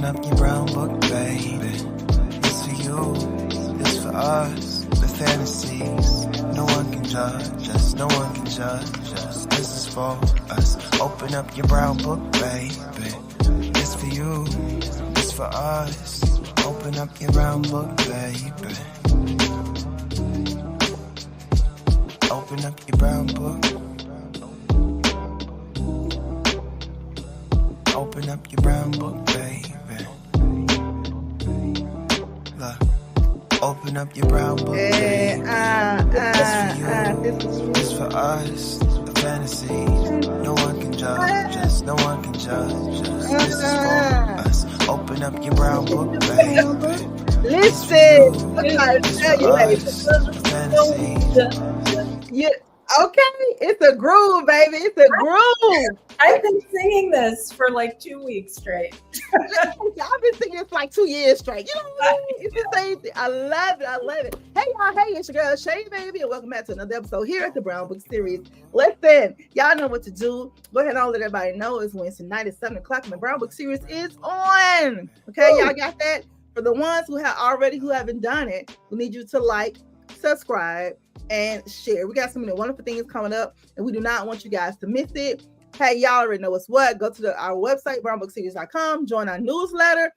up your brown book, baby. It's for you, it's for us. The fantasies, no one can judge us, no one can judge us. This is for us. Open up your brown book, baby. It's for you, it's for us. Open up your brown book, baby. Open up your brown book. Open up your brown book, baby. Look. Open up your brown book, baby. It's for you, it's for us. The fantasy, no one can judge us, no one can judge us. This is for us. Open up your brown book, baby. Listen, I gotta tell you, baby. The fantasy. Yeah, okay, it's a groove, baby. It's a groove. I've been singing this for like 2 weeks straight. I've been singing it for like 2 years straight. You know what I mean? It's the same thing. I love it. I love it. Hey, y'all. Hey, it's your girl, Shay Baby, and welcome back to another episode here at the Brown Book Series. Listen, y'all know what to do. Go ahead and let everybody know it's Wednesday night at 7 o'clock, and the Brown Book Series is on. Okay, y'all got that? For the ones who haven't done it, we need you to like, subscribe, and share. We got so many wonderful things coming up, and we do not want you guys to miss it. Hey, y'all already know what's what. Go to our website, brownbookseries.com. Join our newsletter.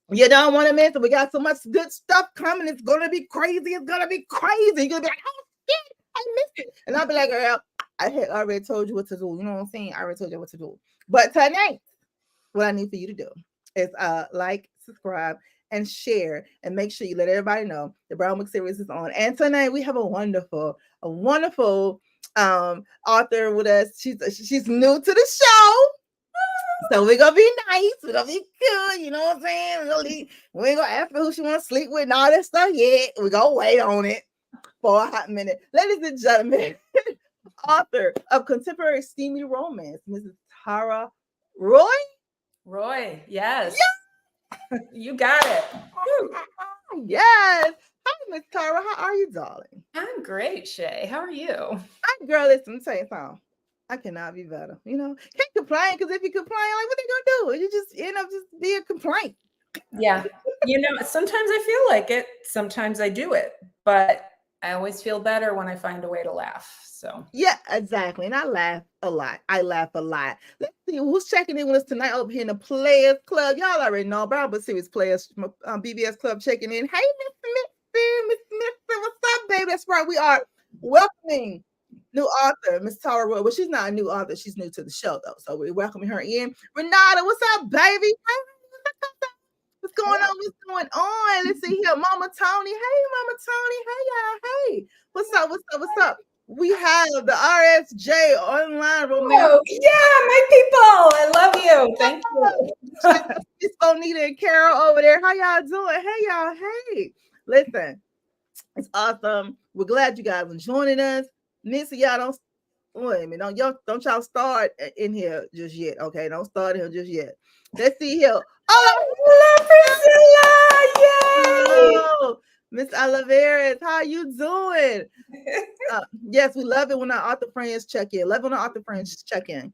You don't want to miss it. We got so much good stuff coming. It's going to be crazy. It's going to be crazy. You're going to be like, oh, shit, I missed it. And I'll be like, girl, I had already told you what to do. You know what I'm saying? I already told you what to do. But tonight, what I need for you to do is like, subscribe, and share, and make sure you let everybody know the Brown Book Series is on. And tonight we have a wonderful author with us. She's new to the show, so we're gonna be nice. We're gonna be good. You know what I'm saying? We ain't gonna ask her who she want to sleep with and all that stuff yet. We're gonna wait on it for a hot minute. Ladies and gentlemen, author of contemporary steamy romance, Mrs. Tara Roy. Yes. You got it. Yes. Hi, Miss Tara. How are you, darling? I'm great, Shay. How are you? Girl, listen, tell you something. I cannot be better. You know, can't complain, because if you complain, like, what they gonna do? You just end up just be a complaint. Yeah. You know, sometimes I feel like it. Sometimes I do it. But I always feel better when I find a way to laugh. So yeah, exactly. And I laugh a lot. Let's see who's checking in with us tonight over here in the Players Club. Y'all already know Brown Book Series Players BBS Club checking in. Hey, Miss Smith, what's up, baby? That's right. We are welcoming new author, Miss Tara Roy. Well, she's not a new author. She's new to the show, though. So we're welcoming her in. Renata, what's up, baby? What's going on? What's going on? Let's see here. Mama Tony. Hey, Mama Tony. Hey, y'all. Hey. What's up? We have the RSJ online romance. Oh, yeah, my people. I love you. Thank you. It's Bonita and Carol over there. How y'all doing? Hey, y'all. Hey. Listen, it's awesome. We're glad you guys are joining us. Missy, y'all don't y'all start in here just yet. Okay, don't start here just yet. Let's see here. Oh, Priscilla! Yay! Miss Oliveras, how you doing? Yes, we love it when our author friends check in. Love when our author friends check in.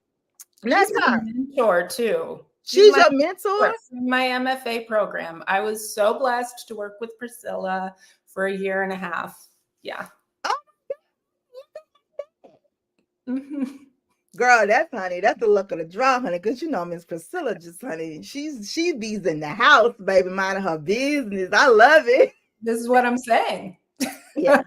Next time, mentor too. She's your mentor? My MFA program. I was so blessed to work with Priscilla for a year and a half. Yeah. Mm-hmm. Girl, that's the luck of the draw, honey. Because you know, Miss Priscilla, just honey, she bees in the house, baby, minding her business. I love it. This is what I'm saying. Yeah,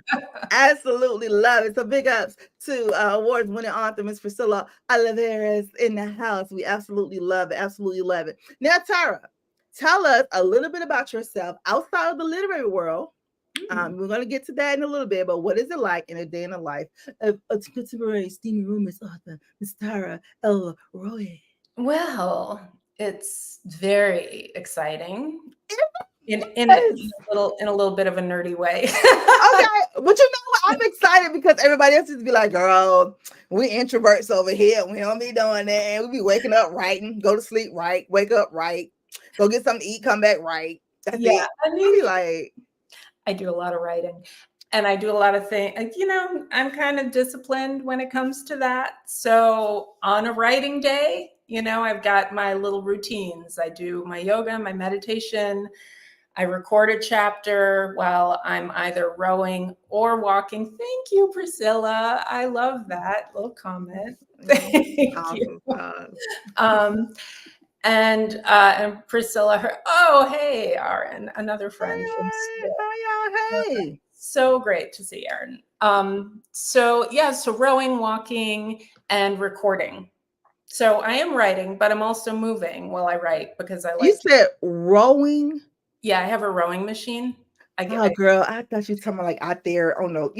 absolutely love it. So big ups to awards-winning author Miss Priscilla Oliveras in the house. We absolutely love it. Absolutely love it. Now, Tara, tell us a little bit about yourself outside of the literary world. We're going to get to that in a little bit, but what is it like in a day in the life of a contemporary steamy romance author, Miss Tara L. Roy? Well, it's very exciting in a little bit of a nerdy way. Okay, but you know what? I'm excited because everybody else just be like, girl, we introverts over here. We don't be doing that. And we be waking up writing, go to sleep right, wake up right, go get something to eat, come back right. That's it. I mean, be like, I do a lot of writing and I do a lot of things. You know, I'm kind of disciplined when it comes to that. So on a writing day, I've got my little routines. I do my yoga, my meditation. I record a chapter while I'm either rowing or walking. Thank you, Priscilla. I love that little comment. Thank you. And Priscilla, hey, Aaron, another friend. Hey. So great to see Aaron. So rowing, walking, and recording. So I am writing, but I'm also moving while I write because I like. You said rowing? Yeah, I have a rowing machine. Girl, I thought you were talking about like out there on the,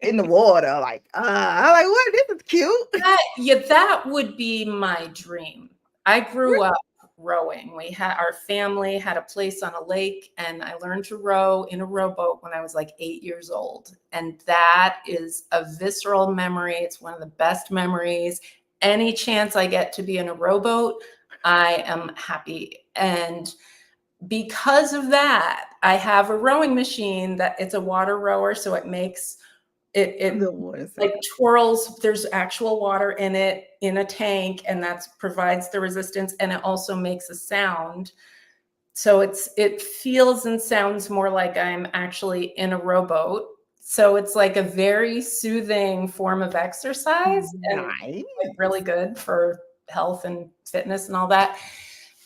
in the water. Like, I'm like, what? This is cute. That would be my dream. I grew up rowing. Our family had a place on a lake, and I learned to row in a rowboat when I was like 8 years old. And that is a visceral memory. It's one of the best memories. Any chance I get to be in a rowboat, I am happy. And because of that, I have a rowing machine that it's a water rower. So it makes it like twirls. There's actual water in it in a tank, and that provides the resistance. And it also makes a sound. So it feels and sounds more like I'm actually in a rowboat. So it's like a very soothing form of exercise. Nice. And really good for health and fitness and all that.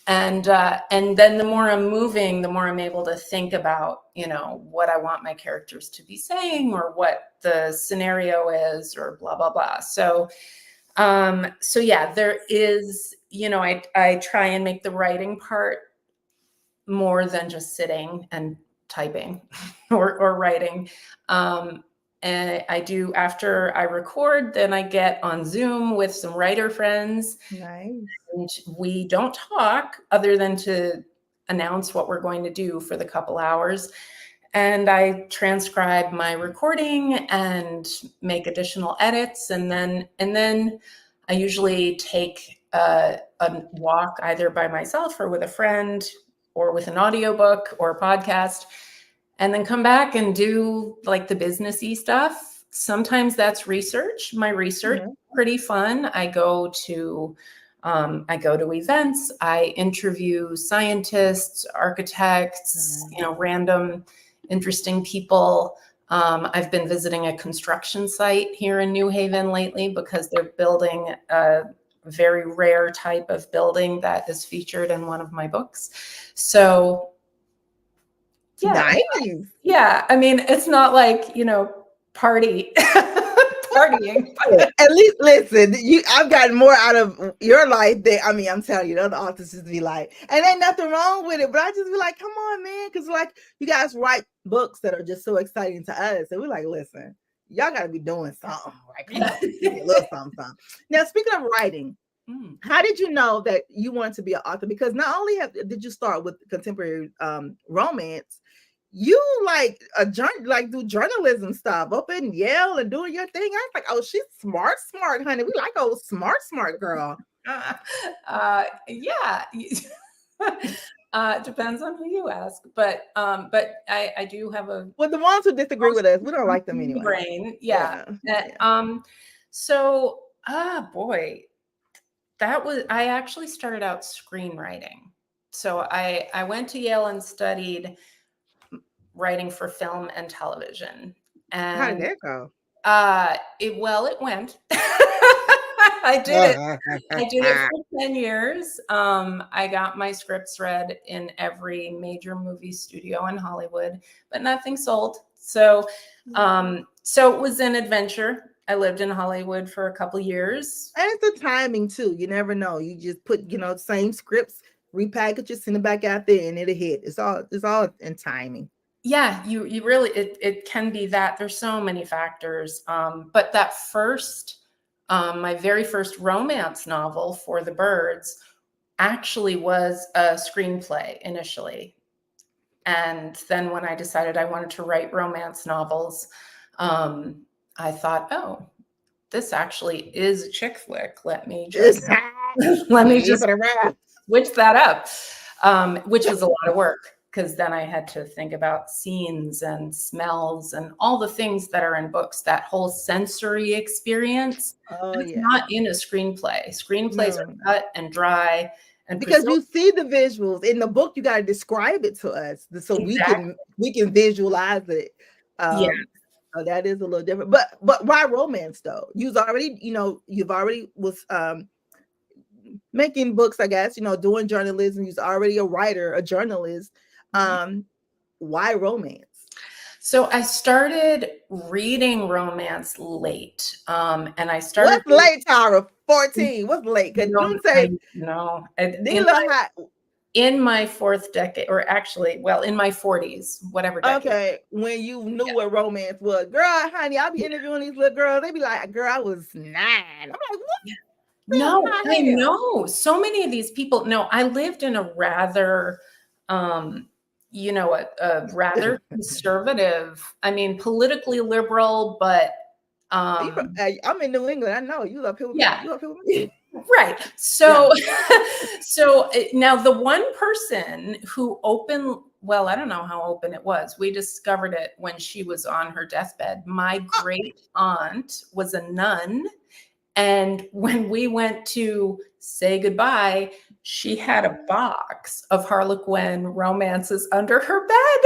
And then the more I'm moving, the more I'm able to think about, what I want my characters to be saying or what the scenario is or blah, blah, blah. So there is, I try and make the writing part more than just sitting and typing or writing. And I do, after I record, then I get on Zoom with some writer friends. Nice. And we don't talk other than to announce what we're going to do for the couple hours. And I transcribe my recording and make additional edits. And then I usually take a walk either by myself or with a friend or with an audiobook or a podcast, and then come back and do like the businessy stuff. Sometimes that's research. My research is pretty fun. I go to events. I interview scientists, architects, random interesting people. I've been visiting a construction site here in New Haven lately because they're building a very rare type of building that is featured in one of my books. So yeah. Nice. Yeah. I mean, it's not like, partying. At least listen, I've gotten more out of your life than I'm telling you, the other authors just be like, and ain't nothing wrong with it, but I just be like, come on, man, because like you guys write books that are just so exciting to us, and we're like, listen, y'all got to be doing something, right? Come on, give me a little something. Now, speaking of writing, how did you know that you wanted to be an author? Because not only did you start with contemporary romance, you do journalism stuff up in Yale and doing your thing. I was like, oh, she's smart, honey. We like old smart girl. Yeah. Depends on who you ask, but I do have the ones who disagree with us, we don't like them anyway. Brain, yeah. So, boy, I actually started out screenwriting. So I went to Yale and studied writing for film and television. And how did that go? It went. I did it for 10 years. I got my scripts read in every major movie studio in Hollywood, but nothing sold. So it was an adventure. I lived in Hollywood for a couple years. And it's the timing too. You never know. You just put, same scripts, repackage it, send it back out there, and it'll hit. It's all in timing. Yeah, you really, it can be that. There's so many factors. But that my very first romance novel, For the Birds, actually was a screenplay initially. And then when I decided I wanted to write romance novels, I thought, oh, this actually is a chick flick. Let me just switch that up, which was a lot of work. because then I had to think about scenes and smells and all the things that are in books. That whole sensory experience Oh is yeah. not in a screenplay. Screenplays are No. cut and dry. And Because Priscilla, you see the visuals in the book, you got to describe it to us so exactly. we can visualize it. Yeah. So that is a little different. But why romance though? You've already, you've already was making books, I guess, doing journalism. You're already a writer, a journalist. Why romance? So I started reading romance late. And I started What's late, Tara? 14. What's late? Because no, don't say no. In my fourth decade, or actually, well, in my 40s, whatever decade. Okay, when you knew what romance was. Girl, honey, I'll be interviewing these little girls. They be like, girl, I was 9. I'm like, what? No, I know. So many of these people, no, I lived in a rather, a rather conservative, I mean, politically liberal, but I'm in New England. I know you love people. Yeah. You love people. Right. So, so now the one person who well, I don't know how open it was. We discovered it when she was on her deathbed. My great aunt was a nun. And when we went to say goodbye, she had a box of Harlequin romances under her bed.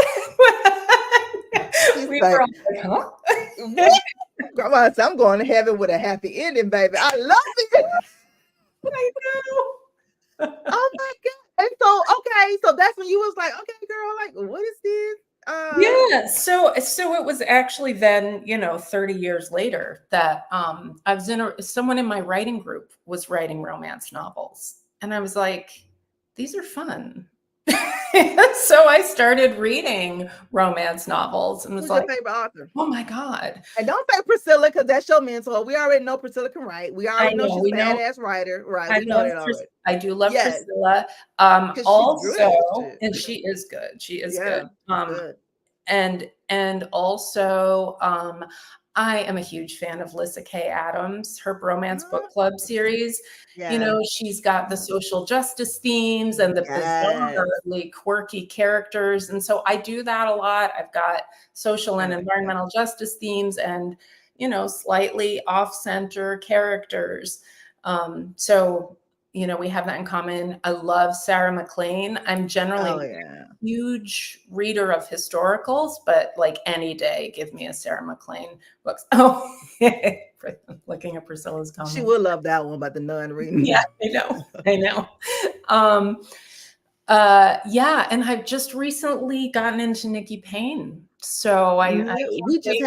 We were all like, huh? What? Grandma said, I'm going to heaven with a happy ending, baby. I love it. I know. Oh my God. And so, okay, so that's when you was like, okay, girl, like, what is this? Yeah. So it was actually then, 30 years later that I was someone in my writing group was writing romance novels. And I was like, these are fun. So I started reading romance novels and was Who's your favorite author? oh my God. And don't say Priscilla, because that's your mentor. We already know Priscilla can write. We already know she's a badass writer. Right. We know that already. I do love Priscilla. Also, and she is good. She is good. good. And also, I am a huge fan of Lyssa Kay Adams, her Bromance Book Club series. She's got the social justice themes and the bizarrely quirky characters. And so I do that a lot. I've got social and environmental justice themes and, slightly off-center characters. So we have that in common. I love Sarah MacLean. I'm generally a huge reader of historicals, but like any day, give me a Sarah MacLean book. Oh, looking at Priscilla's comment. She will love that one about the nun reading. Yeah, I know. And I've just recently gotten into Nikki Payne. So we just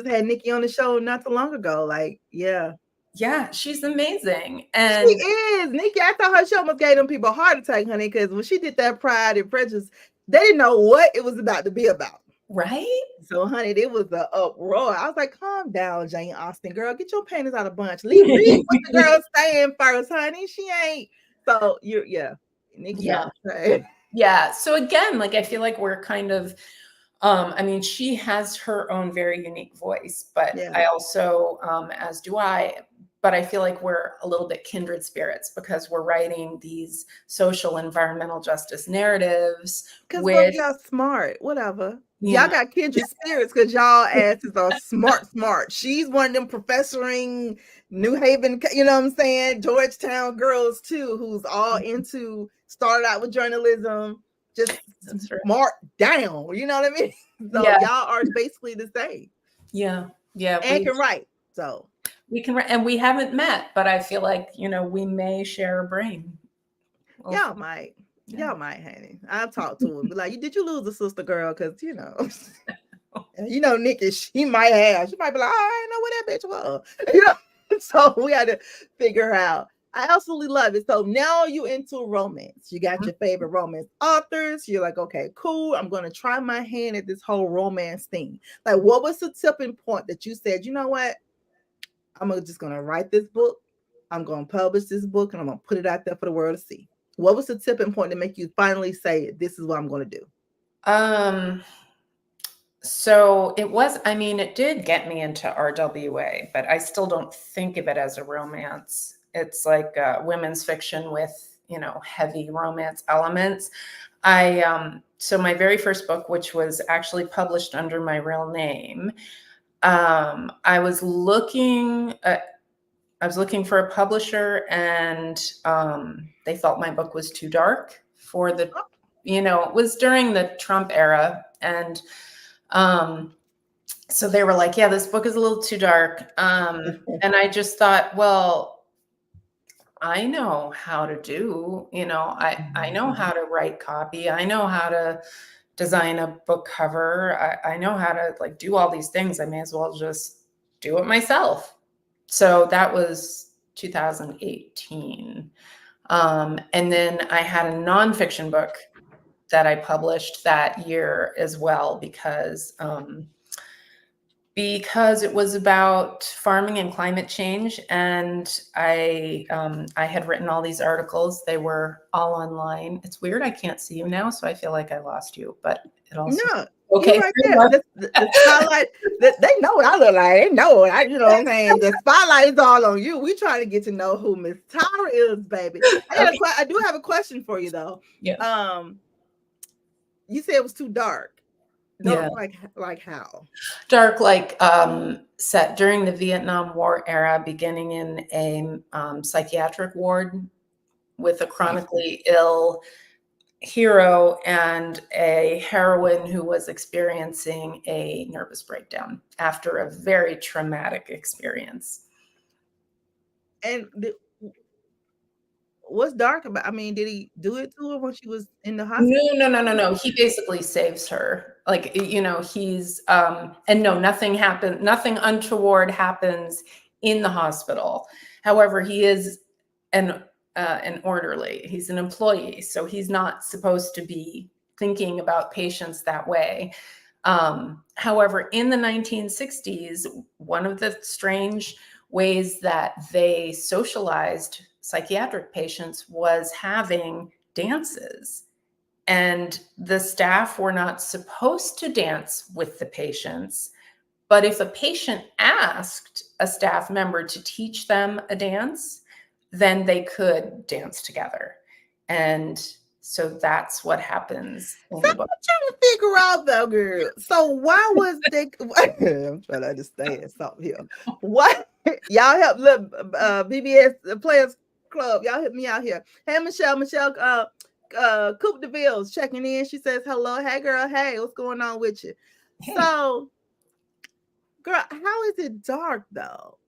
had Nikki on the show not too long ago. Like, yeah, she's amazing. And she is. Nikki, I thought her show must gave them people a heart attack, honey, because when she did that Pride and Prejudice, they didn't know what it was about to be about. Right? So, honey, it was the uproar. I was like, calm down, Jane Austen, girl. Get your panties out of bunch. Read what the girl's saying first, honey. She ain't. So, Nikki. Yeah. So again, like, I feel like we're kind of, she has her own very unique voice, but I also, as do I, but I feel like we're a little bit kindred spirits because we're writing these social environmental justice narratives. Because y'all smart, whatever. Y'all got kindred spirits because y'all asses are smart. She's one of them professoring New Haven, you know what I'm saying? Georgetown girls too, who's all started out with journalism, just smart down. You know what I mean? So y'all are basically the same. Yeah. And can write. So we can write, and we haven't met, but I feel like, we may share a brain. Y'all might, honey. I'll talk to her. Be like, did you lose a sister, girl? Because, Nikki, she might be like, I didn't know what that bitch was. So we had to figure out. I absolutely love it. So now you into romance. You got your favorite romance authors. You're like, okay, cool. I'm going to try my hand at this whole romance thing. Like, what was the tipping point that you said, you know what? I'm just going to write this book. I'm going to publish this book and I'm going to put it out there for the world to see. What was the tipping point to make you finally say, this is what I'm going to do? So it did get me into RWA, but I still don't think of it as a romance. It's like women's fiction with, heavy romance elements. So my very first book, which was actually published under my real name, I was looking for a publisher, and they felt my book was too dark for the, it was during the Trump era. And so they were like, yeah, this book is a little too dark. And I just thought, well, I know how to do, I know how to write copy. I know how to design a book cover. I know how to like do all these things. I may as well just do it myself. So that was 2018. And then I had a nonfiction book that I published that year as well, because it was about farming and climate change. And I had written all these articles. They were all online. It's weird, I can't see you now, so I feel like I lost you, but it also... No, okay, you right there. The spotlight, they know what I look like. They know it. You know what I'm saying? The spotlight is all on you. We trying to get to know who Miss Tyra is, baby. I do have a question for you though. Yeah. You said it was too dark. Dark, yeah. Like how? Dark, like set during the Vietnam War era, beginning in a psychiatric ward with a chronically ill hero and a heroine who was experiencing a nervous breakdown after a very traumatic experience. And what's dark about? I mean, did he do it to her when she was in the hospital? No. He basically saves her. Like, he's and no, nothing happened. Nothing untoward happens in the hospital. However, he is an orderly. He's an employee, so he's not supposed to be thinking about patients that way. However, in the 1960s, one of the strange ways that they socialized psychiatric patients was having dances. And the staff were not supposed to dance with the patients. But if a patient asked a staff member to teach them a dance, then they could dance together. And so that's what happens. So I'm trying to figure out though, girl. So why was they... I'm trying to understand something here. What? Y'all help BBS Players Club. Y'all hit me out here. Hey, Michelle, Coupe DeVille's checking in. She says, hello. Hey, girl. Hey, what's going on with you? Hey. So, girl, how is it dark though?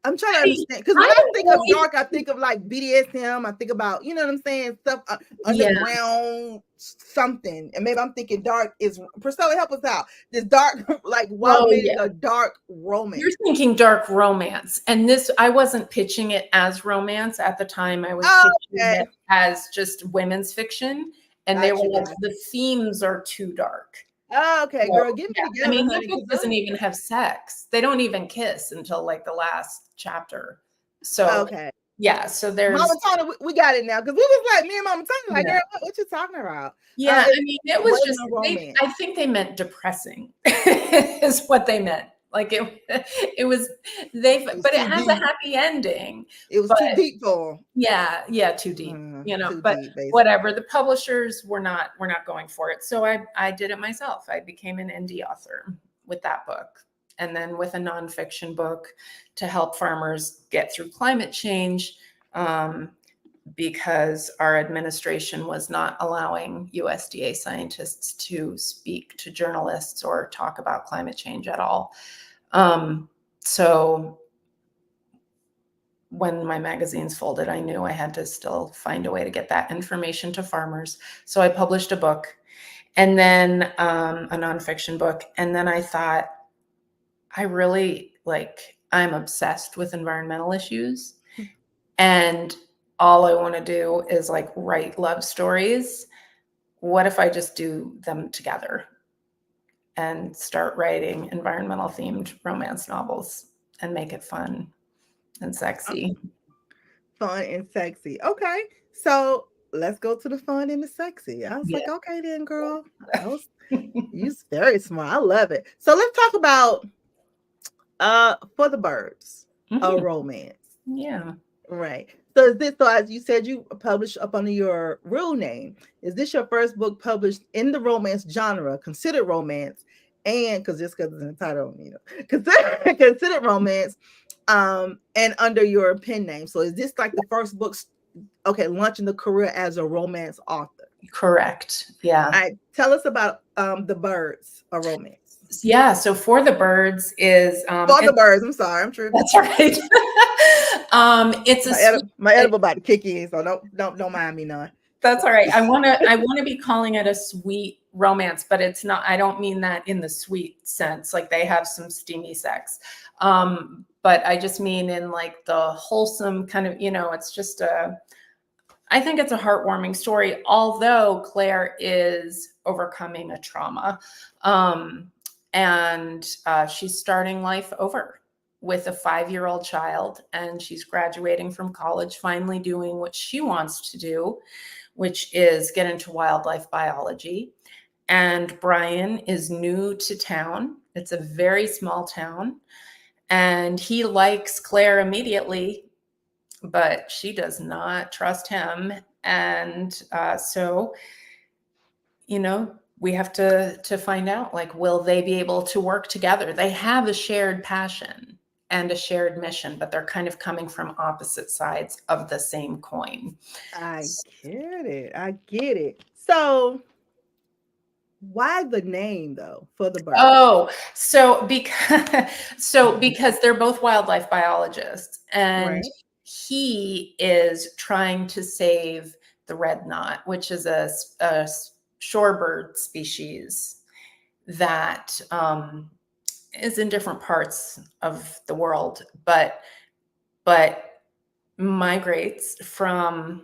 I'm trying to understand, because when I think of dark, I think of like BDSM. I think about, you know what I'm saying, stuff underground something. And maybe I'm thinking dark is... Priscilla, help us out. This dark, like, what made it a dark romance? You're thinking dark romance. And this, I wasn't pitching it as romance at the time. I was pitching it as just women's fiction. And they were like, the themes are too dark. Oh, okay, girl, give me together. I mean, the book doesn't even have sex. They don't even kiss until like the last chapter. So so there's Mama Tony, we got it now, because we was like, me and Mama Tony, like, girl, what you talking about? Yeah, I mean, it was just I think they meant depressing is what they meant. Like it was but it has a happy ending. It was too deep for them. Yeah, too deep. But whatever. The publishers were not going for it. So I did it myself. I became an indie author with that book. And then with a nonfiction book to help farmers get through climate change, because our administration was not allowing USDA scientists to speak to journalists or talk about climate change at all. So when my magazines folded, I knew I had to still find a way to get that information to farmers. So I published a book, and then a nonfiction book. And then I thought, I'm obsessed with environmental issues. And all I want to do is like write love stories. What if I just do them together and start writing environmental themed romance novels and make it fun and sexy? Fun and sexy. Okay. So let's go to the fun and the sexy. I was like, okay then, girl. You're very smart. I love it. So let's talk about For the Birds, a romance. Yeah. Right. So is this, so as you said, you published up under your real name? Is this your first book published in the romance genre, considered romance, and because it's in the title, considered romance, and under your pen name? So is this like the first book, okay, launching the career as a romance author? Correct. Yeah. All right, tell us about the Birds, a romance. Yeah. So For the Birds is For the Birds. I'm sorry, I'm tripping. That's right. It's my edible about to kick in, so don't mind me none. That's all right. I wanna be calling it a sweet romance, but it's not. I don't mean that in the sweet sense. Like they have some steamy sex, but I just mean in like the wholesome kind of. It's just a. I think it's a heartwarming story. Although Claire is overcoming a trauma, and she's starting life over with a 5-year-old child, and she's graduating from college, finally doing what she wants to do, which is get into wildlife biology. And Brian is new to town. It's a very small town. And he likes Claire immediately, but she does not trust him. And so, we have to find out, like, will they be able to work together? They have a shared passion and a shared mission, but they're kind of coming from opposite sides of the same coin. I get it. So why the name though, For the Birds? Oh, so because they're both wildlife biologists, and he is trying to save the red knot, which is a shorebird species that is in different parts of the world, but migrates from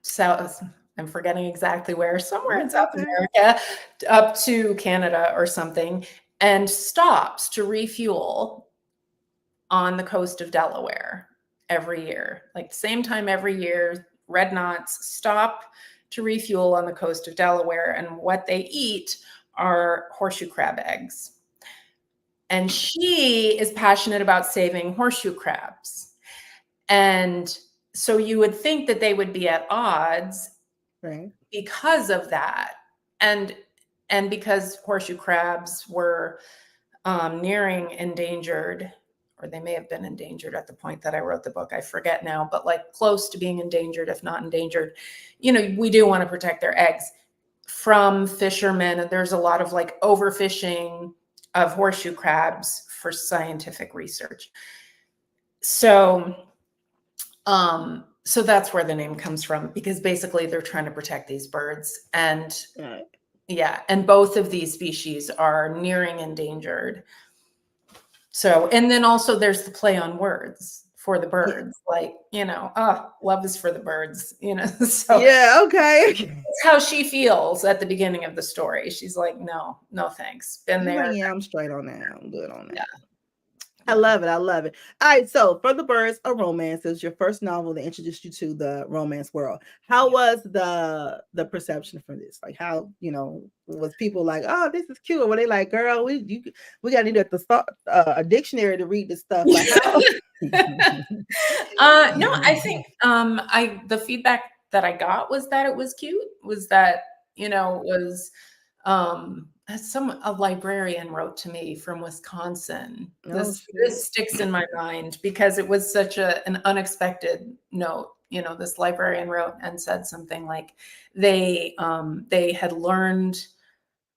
south. I'm forgetting exactly where, somewhere in South America, up to Canada or something, and stops to refuel on the coast of Delaware every year. Like the same time every year, red knots stop to refuel on the coast of Delaware, and what they eat are horseshoe crab eggs. And she is passionate about saving horseshoe crabs. And so you would think that they would be at odds because of that. And because horseshoe crabs were nearing endangered, or they may have been endangered at the point that I wrote the book, I forget now, but like close to being endangered, if not endangered, we do want to protect their eggs from fishermen. And there's a lot of like overfishing of horseshoe crabs for scientific research. So that's where the name comes from, because basically they're trying to protect these birds. And and both of these species are nearing endangered. So, and then also there's the play on words, for the birds, like, love is for the birds, so it's how she feels at the beginning of the story. She's like, no thanks, been there. Yeah, I'm straight on that. I'm good on that. I love it. All right, so For the Birds, a romance is your first novel that introduced you to the romance world. How was the perception for this? Like, how, was people like, oh, this is cute? Or were they like, girl, we gotta need a dictionary to read this stuff? Like, how? No, I think the feedback that I got was that it was cute, was that, it was a librarian wrote to me from Wisconsin. This sticks in my mind because it was such an unexpected note. This librarian wrote and said something like they had learned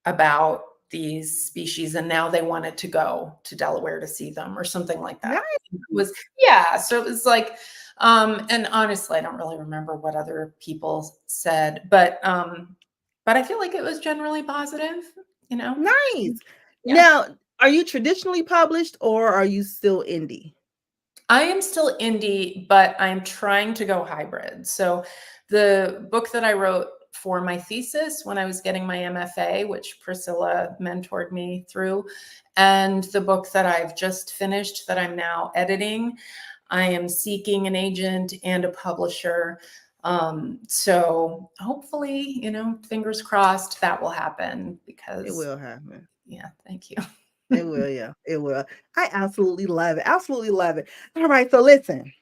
about these species and now they wanted to go to Delaware to see them, or something like that. So it was like, and honestly, I don't really remember what other people said, but I feel like it was generally positive. Nice. Yeah. Now, are you traditionally published or are you still indie? I am still indie, but I'm trying to go hybrid. So the book that I wrote for my thesis when I was getting my MFA, which Priscilla mentored me through, and the book that I've just finished that I'm now editing, I am seeking an agent and a publisher. So hopefully, fingers crossed that will happen, because it will happen. Yeah. Thank you. It will. Yeah, it will. I absolutely love it. All right. So listen,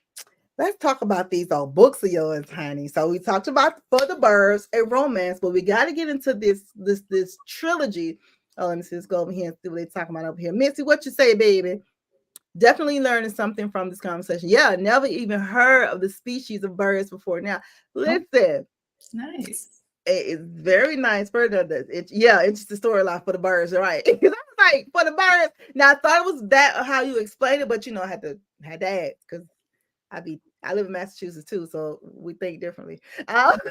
Let's talk about these old books of yours, honey. So we talked about For the Birds, a romance, but we got to get into this trilogy. Oh, let me see. Let's go over here and see what they're talking about over here. Missy, what you say, baby? Definitely learning something from this conversation. Yeah, never even heard of the species of birds before. Now, listen. Nice. It's very nice. It's the storyline for the birds, right? Because I was like, for the birds. Now I thought it was that how you explained it, but I had to ask because I live in Massachusetts too, so we think differently.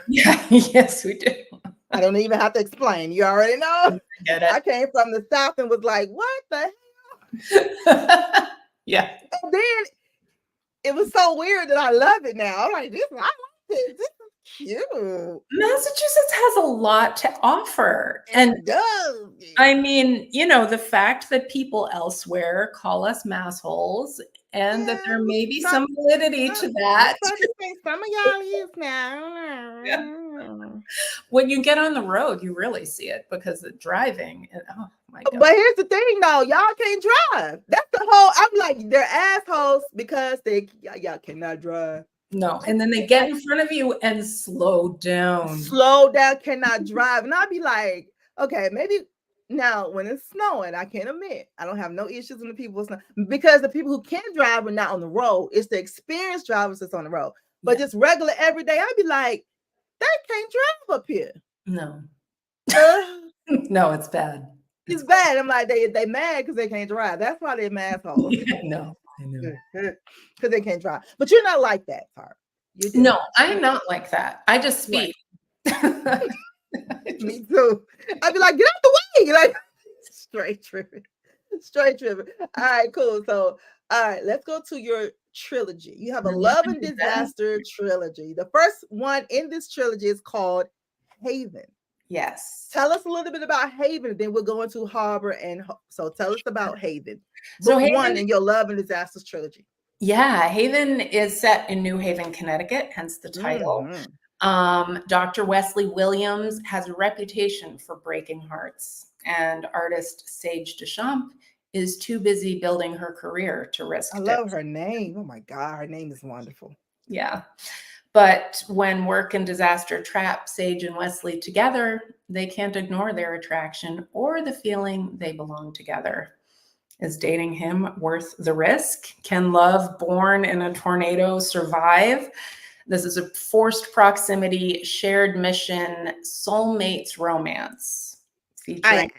Yeah, yes, we do. I don't even have to explain. You already know. Get it. I came from the South and was like, what the hell? Yeah. And then it was so weird that I love it now. I'm like, I like this. This is cute. Massachusetts has a lot to offer. And I mean, the fact that people elsewhere call us massholes and that there may be some validity to that. Some of y'all is now. Yeah. When you get on the road, you really see it because the driving, oh my God. But here's the thing though, y'all can't drive. That's the whole, I'm like, they're assholes because y'all cannot drive. No, and then they get in front of you and slow down. Cannot drive. And I'll be like, okay, maybe now when it's snowing, I can't admit I don't have no issues with the people because the people who can drive are not on the road. It's the experienced drivers that's on the road. But just regular everyday, I'd be like, they can't drive up here. No. No, it's bad. It's bad. I'm like, they mad because they can't drive. That's why they're assholes. No, I know. Because they can't drive. But you're not like that, Tara. No, I'm not like that. I just speed. Right. Me too. I'd be like, get out the way. Like, straight tripping. All right, cool. So, all right, let's go to your trilogy. You have a love and disaster trilogy. The first one in this trilogy is called Haven. Yes. Tell us a little bit about Haven, then we'll go into Harbor. And so tell us about Haven. So Haven, one in your love and disasters trilogy. Yeah, Haven is set in New Haven, Connecticut, hence the title. Dr. Wesley Williams has a reputation for breaking hearts, and artist Sage Deschamps is too busy building her career to risk it. I love her name. Oh my God, her name is wonderful. Yeah. But when work and disaster trap Sage and Wesley together, they can't ignore their attraction or the feeling they belong together. Is dating him worth the risk? Can love born in a tornado survive? This is a forced proximity, shared mission, soulmates romance featuring.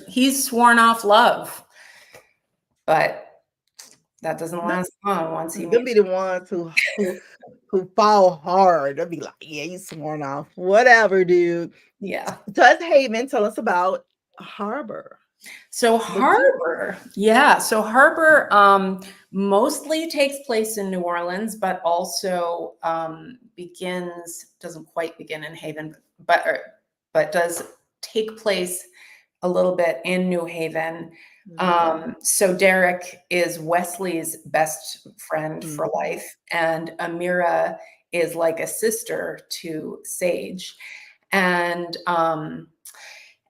He's sworn off love, but that doesn't last long. Once he be the ones who fall hard. They'll be like, yeah, you sworn off. Whatever, dude. Yeah. Does Haven tell us about Harbor? So Harbor, mostly takes place in New Orleans, but also doesn't quite begin in Haven, but does take place a little bit in New Haven. So Derek is Wesley's best friend for life, and Amira is like a sister to Sage.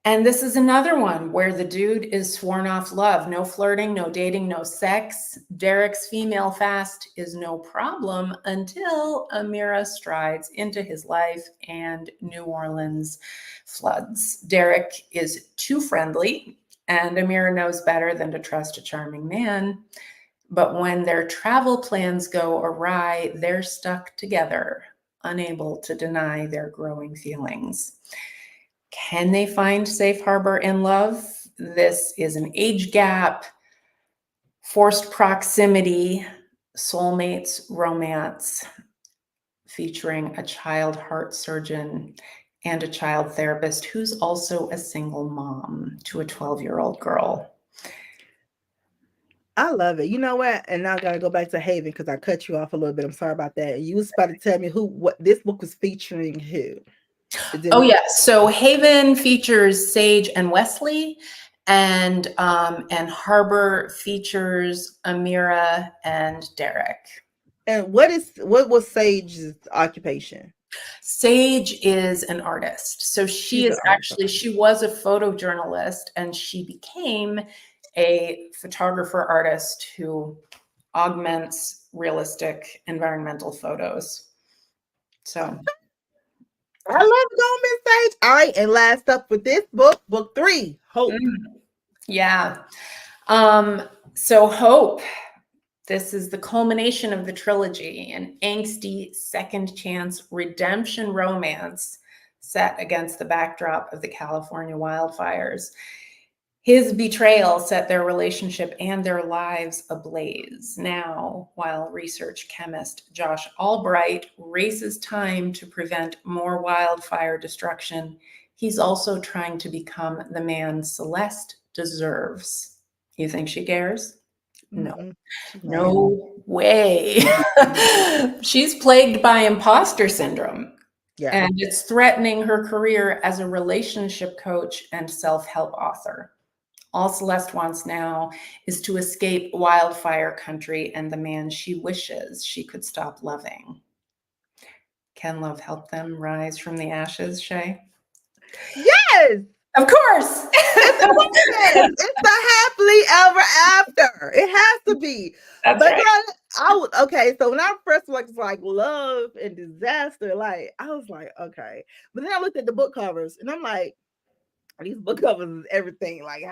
And this is another one where the dude is sworn off love. No flirting, no dating, no sex. Derek's female fast is no problem until Amira strides into his life and New Orleans floods. Derek is too friendly, and Amira knows better than to trust a charming man. But when their travel plans go awry, they're stuck together, unable to deny their growing feelings. Can they find safe harbor in love? This is an age gap, forced proximity, soulmates romance featuring a child heart surgeon and a child therapist who's also a single mom to a 12-year-old girl. I love it. You know what? And now I got to go back to Haven because I cut you off a little bit. I'm sorry about that. You was about to tell me what this book was featuring who? Oh, yeah. So Haven features Sage and Wesley, and Harbor features Amira and Derek. And what was Sage's occupation? Sage is an artist. So she was a photojournalist, and she became a photographer artist who augments realistic environmental photos. So I love it on Miss Sage. All right, and last up with this book 3, Hope. Yeah. So Hope, this is the culmination of the trilogy, an angsty second chance redemption romance set against the backdrop of the California wildfires. His betrayal set their relationship and their lives ablaze. Now, while research chemist Josh Albright races time to prevent more wildfire destruction, he's also trying to become the man Celeste deserves. You think she cares? No. No way. She's plagued by imposter syndrome. Yeah. And it's threatening her career as a relationship coach and self-help author. All Celeste wants now is to escape wildfire country and the man she wishes she could stop loving. Can love help them rise from the ashes, Shay? Yes. Of course. It's the happily ever after. It has to be. That's but right. Okay, so when I first was like love and disaster, like I was like, okay. But then I looked at the book covers and I'm like, these book covers is everything. Like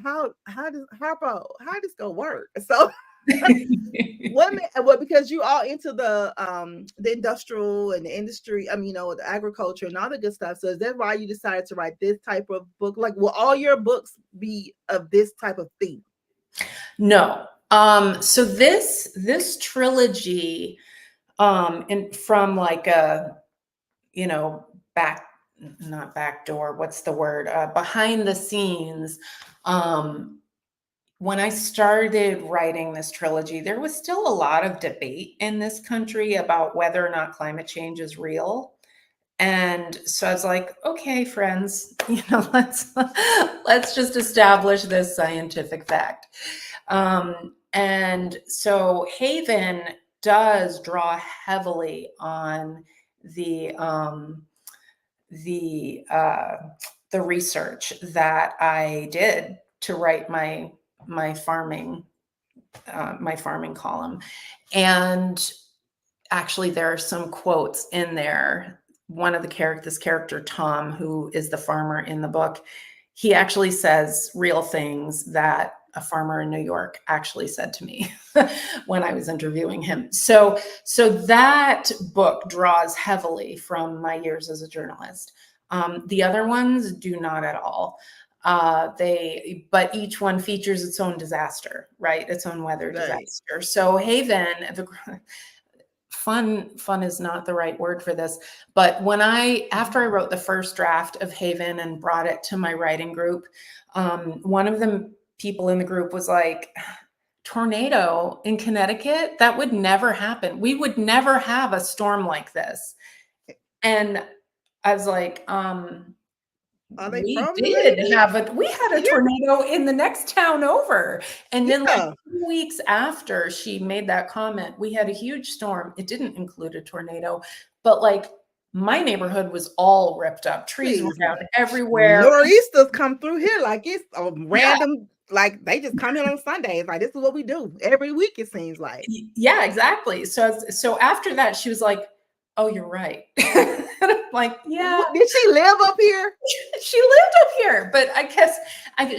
how this gonna work? So because you all into the industrial and the industry, the agriculture and all the good stuff. So is that why you decided to write this type of book? Like, will all your books be of this type of theme? No. So this trilogy, from like a, not backdoor, what's the word? Behind the scenes. When I started writing this trilogy, there was still a lot of debate in this country about whether or not climate change is real. And so I was like, okay, friends, let's just establish this scientific fact. And so Haven does draw heavily on the research that I did to write my farming column. And actually there are some quotes in there. One of this character, Tom, who is the farmer in the book, he actually says real things that a farmer in New York actually said to me when I was interviewing him. So that book draws heavily from my years as a journalist. The other ones do not at all. But each one features its own disaster, right? Its own weather disaster. So Haven, fun is not the right word for this, but after I wrote the first draft of Haven and brought it to my writing group, one of the people in the group was like, tornado in Connecticut, that would never happen. We would never have a storm like this. And I was like, we had a tornado in the next town over. And then like 2 weeks after she made that comment, we had a huge storm. It didn't include a tornado, but like my neighborhood was all ripped up. Trees were down everywhere. Nor'easters come through here like it's a random, like they just come in on Sundays. Like this is what we do every week, it seems like. Yeah, exactly. So after that, she was like, oh, you're right. Like, yeah. Did she live up here? She lived up here, but I guess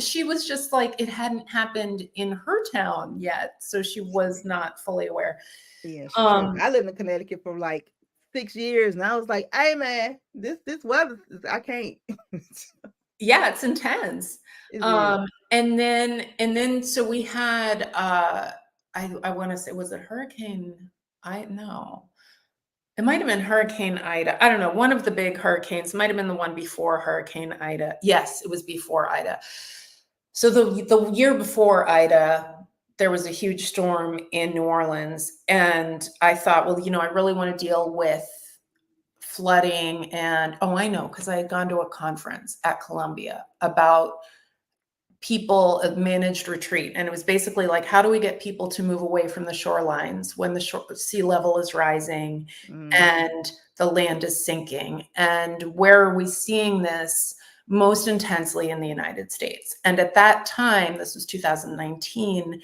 she was just like, it hadn't happened in her town yet. So she was not fully aware. Yeah, I lived in Connecticut for like 6 years and I was like, hey man, this weather, I can't. Yeah, it's intense. And then so we had I want to say, was it Hurricane? It might have been Hurricane Ida. I don't know. One of the big hurricanes might have been the one before Hurricane Ida. Yes, it was before Ida. So the year before Ida, there was a huge storm in New Orleans. And I thought, well, I really want to deal with flooding. And, I know, because I had gone to a conference at Columbia about people of managed retreat. And it was basically like, how do we get people to move away from the shorelines when the sea level is rising and the land is sinking? And where are we seeing this most intensely in the United States? And at that time, this was 2019,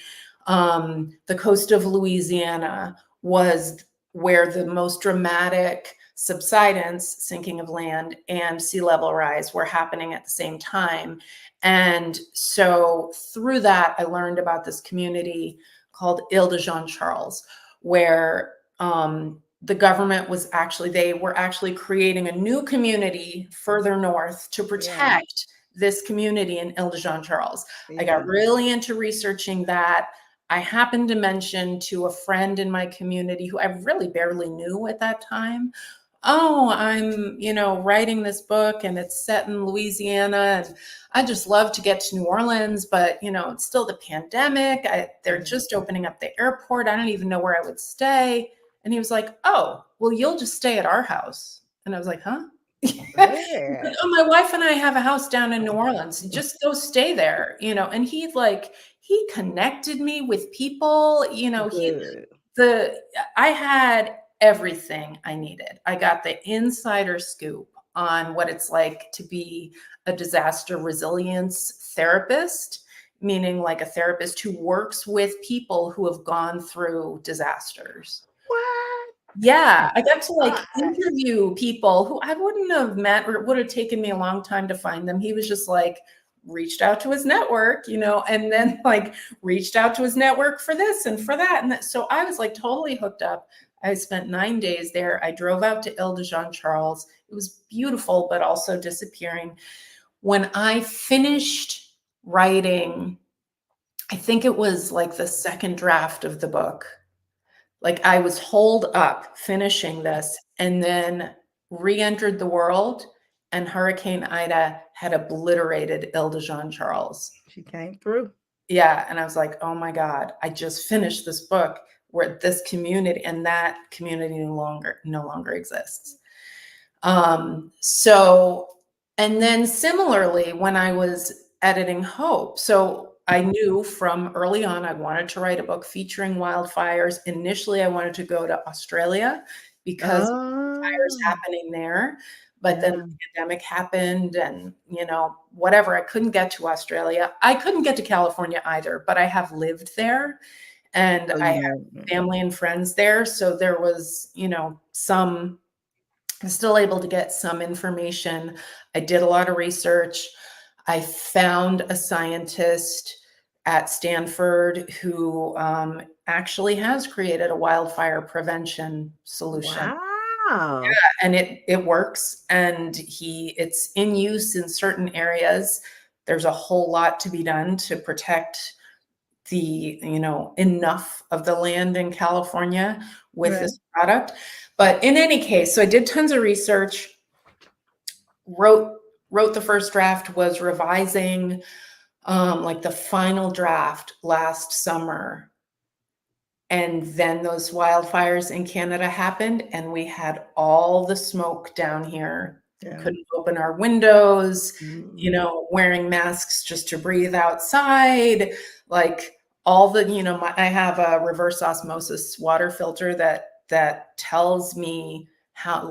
The coast of Louisiana was where the most dramatic subsidence, sinking of land, and sea level rise were happening at the same time. And so through that, I learned about this community called Ile de Jean Charles, where the government was actually, they were actually creating a new community further north to protect this community in Ile de Jean Charles. I got really into researching that. I happened to mention to a friend in my community who I really barely knew at that time, oh, I'm, writing this book and it's set in Louisiana and I just love to get to New Orleans, but it's still the pandemic. They're just opening up the airport. I don't even know where I would stay. And he was like, oh, well, you'll just stay at our house. And I was like, huh? Yeah. Oh, my wife and I have a house down in New Orleans. Just go stay there, and he connected me with people, I had everything I needed. I got the insider scoop on what it's like to be a disaster resilience therapist, meaning like a therapist who works with people who have gone through disasters. What? Yeah, I got to interview people who I wouldn't have met, or it would have taken me a long time to find them. He was just reached out to his network, and then reached out to his network for this and for that. And so I was totally hooked up. I spent 9 days there. I drove out to Ile de Jean Charles. It was beautiful, but also disappearing. When I finished writing, I think it was the second draft of the book. I was holed up finishing this and then re-entered the world, and Hurricane Ida had obliterated Ile de Jean Charles. She came through. Yeah. And I was like, oh my God, I just finished this book where this community, and that community no longer exists. And then similarly, when I was editing Hope, so I knew from early on, I wanted to write a book featuring wildfires. Initially, I wanted to go to Australia because fires happening there. But then the pandemic happened and, whatever, I couldn't get to Australia. I couldn't get to California either, but I have lived there and I have family and friends there. So there was, I'm still able to get some information. I did a lot of research. I found a scientist at Stanford who actually has created a wildfire prevention solution. Wow. Yeah, and it works, and it's in use in certain areas. There's a whole lot to be done to protect the, enough of the land in California with this product. But in any case, so I did tons of research, wrote the first draft, was revising the final draft last summer. And then those wildfires in Canada happened and we had all the smoke down here. Couldn't open our windows, wearing masks just to breathe outside. All the, I have a reverse osmosis water filter that tells me how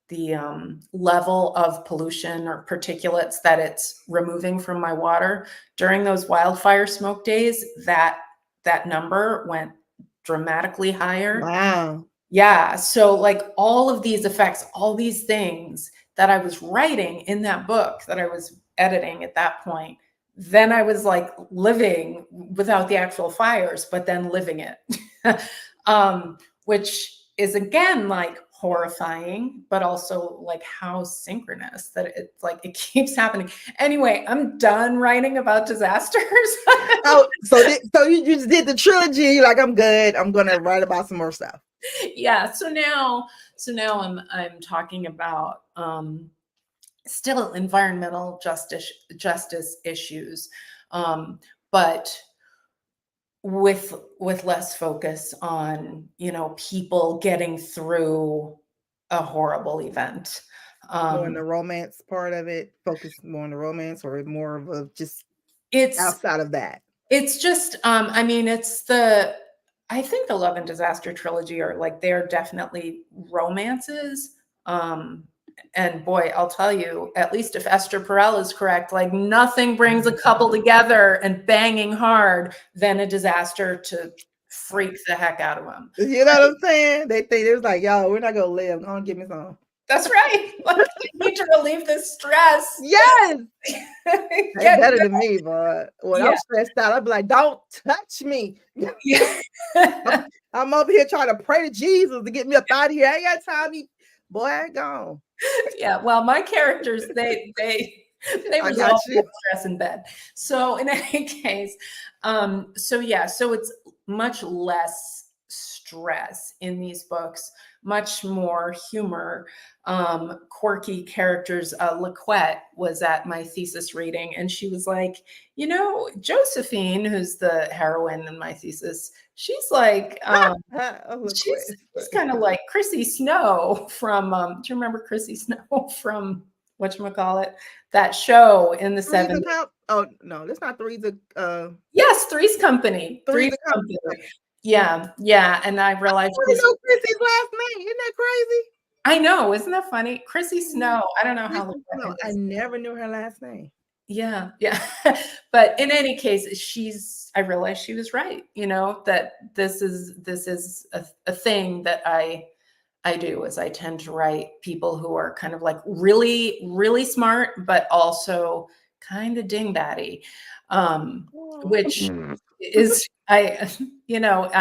the level of pollution or particulates that it's removing from my water. During those wildfire smoke days, that number went dramatically higher. Wow. Yeah. So all of these effects, all these things that I was writing in that book that I was editing at that point, then I was living without the actual fires, but then living it, which is again, horrifying, but also how synchronous that it's it keeps happening. Anyway, I'm done writing about disasters. So you just did the trilogy. You're I'm good. I'm gonna write about some more stuff. Yeah. So now I'm talking about still environmental justice issues, but with less focus on, people getting through a horrible event. More on the romance part of it, focus more on the romance, or more of a it's outside of that. It's just, I think the Love and Disaster trilogy are they're definitely romances. And boy, I'll tell you, at least if Esther Perel is correct, like nothing brings a couple together and banging hard than a disaster to freak the heck out of them. You know what I'm saying? They think it was like, yo, we're not gonna live. Go on, give me some. That's right. Like, I need to relieve this stress. Yes. They Get better than me, but when I'm stressed out, I'll be like, don't touch me. Yeah. I'm over here trying to pray to Jesus to get me up out of here. I ain't got time. Boy, I gone. Yeah. Well, my characters, they resolve stress in bed. So in any case, so it's much less stress in these books, much more humor, quirky characters. Laquette was at my thesis reading, and she was like, Josephine, who's the heroine in my thesis, she's like, she's kind of like Chrissy Snow from, do you remember Chrissy Snow from whatchamacallit, that show in the 70s? Oh, no, that's not Three's. Yes, Three's Company. Three's Company. Yeah. And I realized I didn't know Chrissy's last name. Isn't that crazy? I know, isn't that funny? Chrissy Snow. I don't know how. No, I never knew her last name. Yeah. But in any case, I realized she was right. That this is a thing that I do, is I tend to write people who are kind of like really, really smart, but also kind of dingbatty, which is, I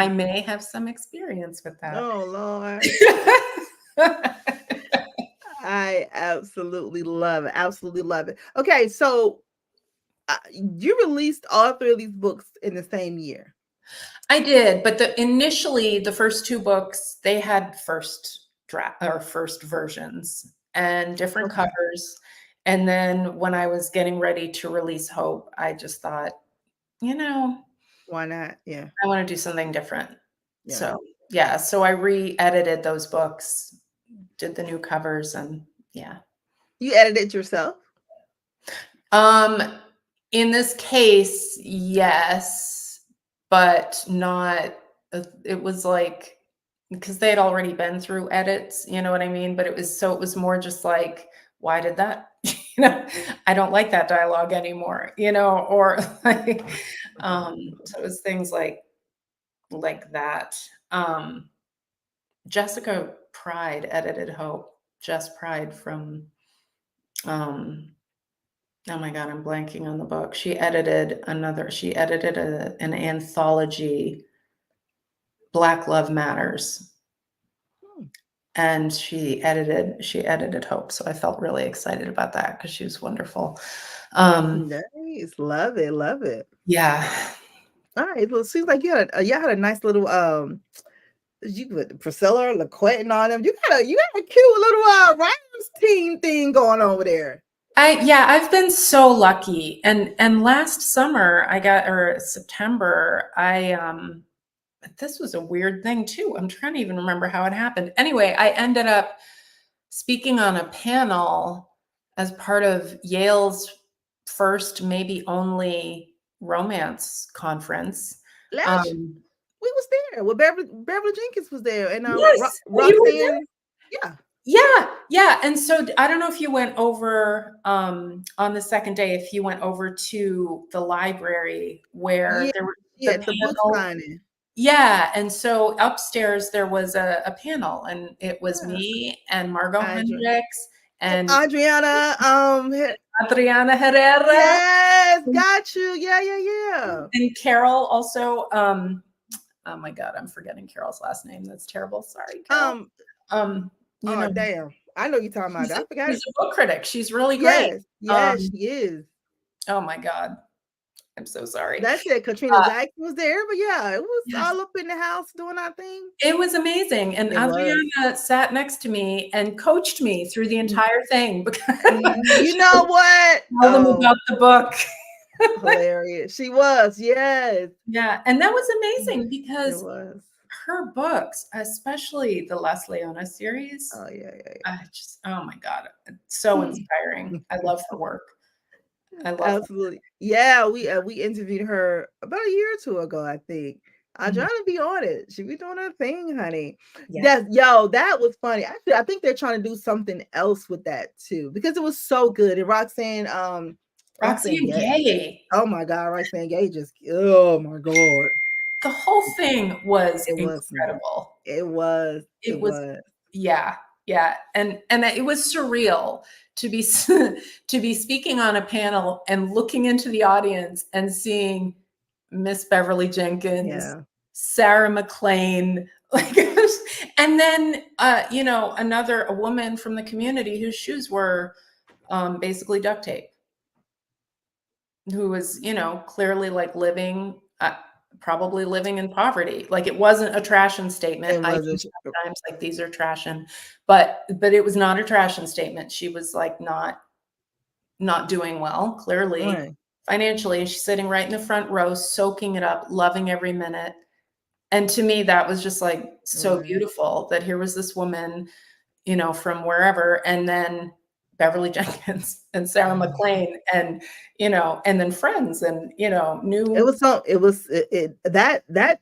may have some experience with that. Oh, Lord. I absolutely love it. Absolutely love it. Okay, so you released all 3 of these books in the same year. I did, but initially the first 2 books, they had first draft or first versions and different covers. And then when I was getting ready to release Hope, I just thought, why not? Yeah, I want to do something different. Yeah. So I re-edited those books, did the new covers, and yeah. You edited yourself? In this case, yes, but not. It was like, because they had already been through edits, you know what I mean? But it was more just like, why did that? I don't like that dialogue anymore, or like, so it was things like that. Jessica Pride edited Hope. Jess Pride from, oh my God, I'm blanking on the book. She edited an anthology, Black Love Matters. And she edited Hope. So I felt really excited about that because she was wonderful. Nice. Love it. Love it. Yeah. All right. Well, it seems like you had a nice little you with Priscilla, Laquette, and all them. You got a cute little writers team thing going over there. I've been so lucky. And last summer September, this was a weird thing too. I'm trying to even remember how it happened. Anyway, I ended up speaking on a panel as part of Yale's first, maybe only, romance conference. We was there. Well, Beverly Jenkins was there, and yes, Roxanne. Yeah. And so I don't know if you went over on the second day, if you went over to the library where there were the book signing. Yeah, and so upstairs there was a panel, and it was me and Margot Hendricks and Adriana Herrera. Yes, got you. Yeah. And Carol also. Oh my God, I'm forgetting Carol's last name. That's terrible. Sorry, Carol. Damn. I know you're talking about that. I forgot. She's a book critic. She's really great. Yes, she is. Oh my God. I'm so sorry. That's it. Katrina Jackson was there, but yeah, it was all up in the house doing our thing. It was amazing. And Adriana sat next to me and coached me through the entire thing. You know what? Tell them about the book. Hilarious. She was, yes. Yeah. And that was amazing because her books, especially the Les Leona series. Oh, yeah. Oh my God. It's so inspiring. I love her work. I love absolutely. Yeah, we interviewed her about a year or 2 ago, I think. I'm trying to be on it. She be doing her thing, honey. Yeah. That was funny. Actually, I think they're trying to do something else with that too because it was so good. And Roxanne Roxanne Gay. Gay. Oh my God, Roxanne Gay oh my God. The whole thing was It was incredible. It was. Yeah. And it was surreal to be to be speaking on a panel and looking into the audience and seeing Miss Beverly Jenkins, Sarah McLean, like, and then a woman from the community whose shoes were basically duct tape, who was clearly like probably living in poverty. Like, it wasn't a trashing statement. I use sometimes like these are trashing, but it was not a trashing statement. She was like not doing well, clearly, financially. She's sitting right in the front row, soaking it up, loving every minute. And to me, that was just like so beautiful that here was this woman, from wherever, and then Beverly Jenkins and Sarah McLean and then friends and new. That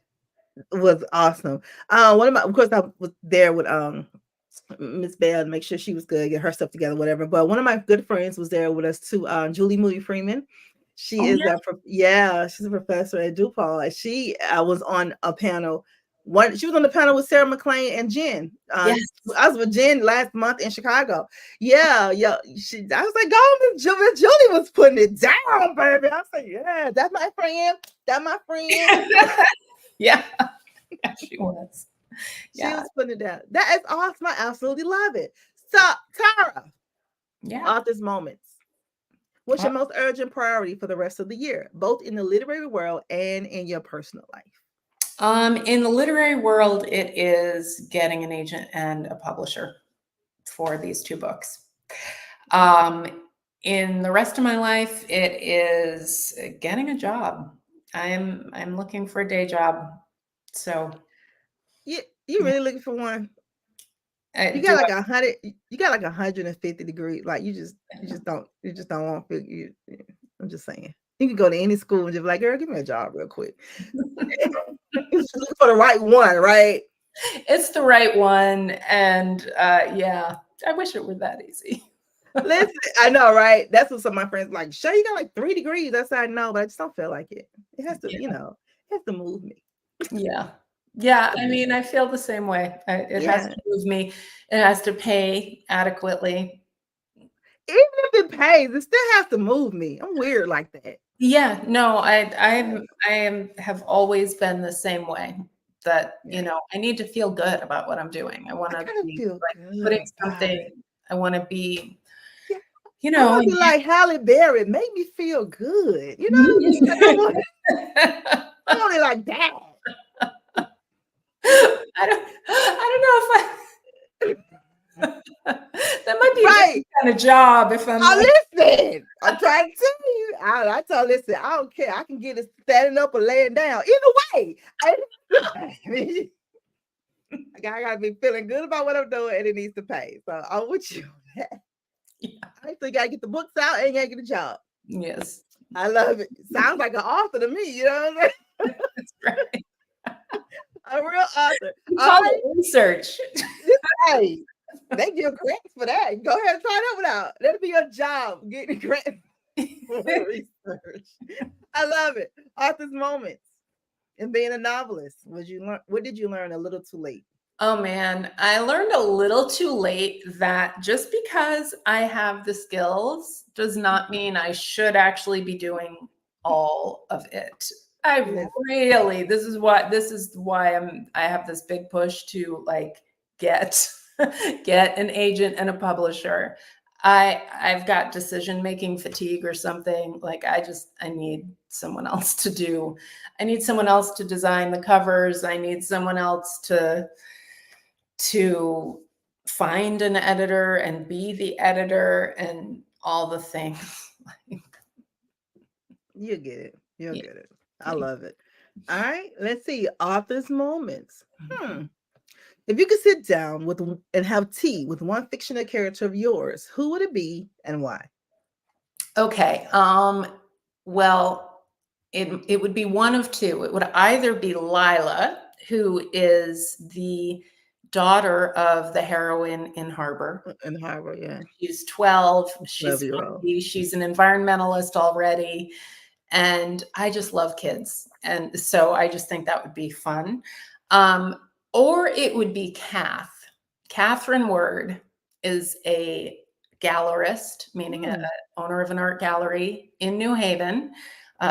was awesome. Of course I was there with Miss Bell to make sure she was good, get her stuff together, whatever. But one of my good friends was there with us too, Julie Moody Freeman. She is she's a professor at DePaul. And she was on a panel. She was on the panel with Sarah McLean and Jen. I was with Jen last month in Chicago. I was like, go, Julie was putting it down, baby. I was like, yeah, that's my friend. Yeah, she was. She was putting it down. That is awesome. I absolutely love it. So, Tara, author's moments. What's your most urgent priority for the rest of the year, both in the literary world and in your personal life? In the literary world, it is getting an agent and a publisher for these 2 books. In the rest of my life, it is getting a job. I'm looking for a day job. So you really looking for one? You got like 100. You got like 150 degrees. Like you just don't want to. I'm just saying. You can go to any school and just be like, girl, give me a job real quick. Just looking for the right one, right? It's the right one, and I wish it were that easy. Listen, I know, right? That's what some of my friends like. Shay, you got like 3 degrees. That's I know, but I just don't feel like it. It has to, it has to move me. Yeah. I mean, I feel the same way. It has to move me. It has to pay adequately. Even if it pays, it still has to move me. I'm weird like that. Yeah, no, I have always been the same way. That I need to feel good about what I'm doing. I want to be like putting something. I want to be. I want to be like Halle Berry. Make me feel good. I want it like that. I don't know if that might be a kind of job if I'm. Listen, I'm trying to tell you. I tell listen, I don't care. I can get it standing up or laying down. Either way, I gotta be feeling good about what I'm doing, and it needs to pay. So I'm with you. I still gotta get the books out and gotta get a job. Yes, I love it. Sounds like an author to me. You know what I'm saying? That's right. A real author. All research. Hey, they give grants for that. Go ahead and try that one out. That'll be your job, getting grants for research. I love it. Author's moments and being a novelist. What did you learn a little too late? Oh man, I learned a little too late that just because I have the skills does not mean I should actually be doing all of it. This is why I have this big push to like get an agent and a publisher. I've got decision-making fatigue or something. Like I need someone else to do. I need someone else to design the covers. I need someone else to find an editor and be the editor and all the things. You get it. You'll get it. I love it. All right, let's see. Author's moments. If you could sit down and have tea with one fictional character of yours, who would it be and why? Okay. Well, it would be one of two. It would either be Lila, who is the daughter of the heroine in Harbor. In Harbor, yeah. She's 12. 12-year-old. She's an environmentalist already. And I just love kids. And so I just think that would be fun. Or it would be Kath. Catherine Word is a gallerist, meaning an owner of an art gallery in New Haven,